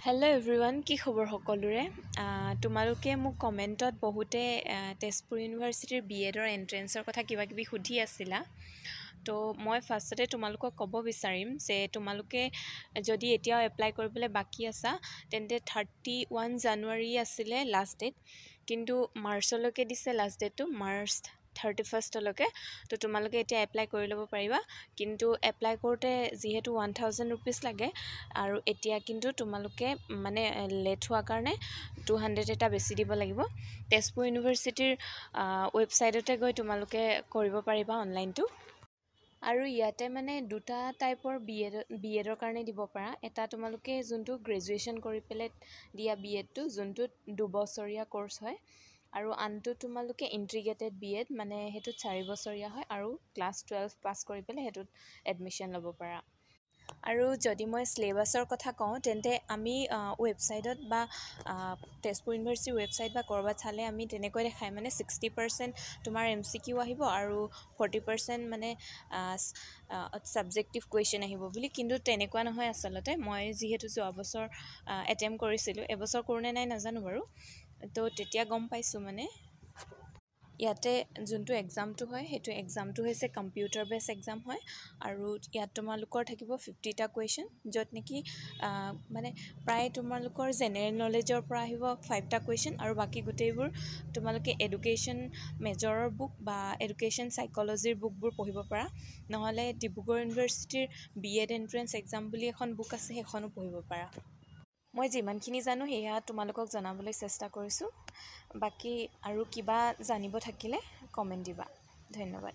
Hello' everyone, কি খবৰ সকলোৰে? তোমালোকে মোক কমেণ্টত বহুতে তেজপুৰ ইউনিভাৰ্চিটিৰ BEdৰ এণ্ট্ৰেঞ্চৰ কথা কিবা কিবি সুধি আছিলা। তো মই ফাৰ্ষ্টতে তোমালোকক ক'ব বিচাৰিম যে তোমালোকে যদি এতিয়াও এপ্লাই কৰিবলৈ বাকী আছা তেন্তে 31 জানুৱাৰী আছিলে লাষ্ট ডেট, কিন্তু মাৰ্চলৈকে দিছে লাষ্ট ডেটটো, মাৰ্চ 31লৈকে। তো তোমালোকে এতিয়া এপ্লাই কৰি ল'ব পাৰিবা, কিন্তু এপ্লাই কৰোঁতে যিহেতু 1000 ৰুপিজ লাগে আৰু এতিয়া কিন্তু তোমালোকে মানে লেট হোৱাৰ কাৰণে 200 এটা বেছি দিব লাগিব। তেজপুৰ ইউনিভাৰ্চিটিৰ ৱেবছাইটতে গৈ তোমালোকে কৰিব পাৰিবা অনলাইনটো। আৰু ইয়াতে মানে দুটা টাইপৰ BEdৰ কাৰণে দিব পাৰা। এটা তোমালোকে যোনটো গ্ৰেজুৱেশ্যন কৰি পেলাই দিয়া BEdটো, যোনটোত 2 বছৰীয়া ক'ৰ্ছ হয়, আৰু আনটো তোমালোকে ইণ্টিগ্ৰেটেড BEd, মানে সেইটোত 4 বছৰীয়া হয় আৰু ক্লাছ 12 পাছ কৰি পেলাই সেইটোত এডমিশ্যন ল'ব পাৰা। আৰু যদি মই চিলেবাছৰ কথা কওঁ তেন্তে আমি ৱেবছাইটত বা তেজপুৰ ইউনিভাৰ্চিটিৰ ৱেবছাইট বা ক'ৰবাত চালে আমি তেনেকৈ দেখায়, মানে 60% তোমাৰ MCQ আহিব আৰু 40% মানে ছাবজেক্টিভ কুৱেশ্যন আহিব বুলি। কিন্তু তেনেকুৱা নহয় আচলতে। মই যিহেতু যোৱা বছৰ এটেম্প কৰিছিলোঁ, এবছৰ কৰোঁ নে নাই নাজানো বাৰু, তো তেতিয়া গম পাইছোঁ। মানে ইয়াতে যোনটো এক্সামটো হয় সেইটো এক্সামটো হৈছে কম্পিউটাৰ বেছ এক্সাম হয়, আৰু ইয়াত তোমালোকৰ থাকিব 50টা কুৱেশ্যন, য'ত নেকি মানে প্ৰায় তোমালোকৰ জেনেৰেল নলেজৰ পৰা আহিব 5টা কুৱেশ্যন, আৰু বাকী গোটেইবোৰ তোমালোকে এডুকেশ্যন মেজৰৰ বুক বা এডুকেশ্যন চাইক'লজিৰ বুকবোৰ পঢ়িব পাৰা। নহ'লে ডিব্ৰুগড় ইউনিভাৰ্চিটিৰ BEd এণ্ট্ৰেঞ্চ এক্সাম বুলি এখন বুক আছে, সেইখনো পঢ়িব পাৰা। মই যিমানখিনি জানো সেয়া তোমালোকক জনাবলৈ চেষ্টা কৰিছোঁ। বাকী আৰু কিবা জানিব থাকিলে কমেণ্ট দিবা। ধন্যবাদ।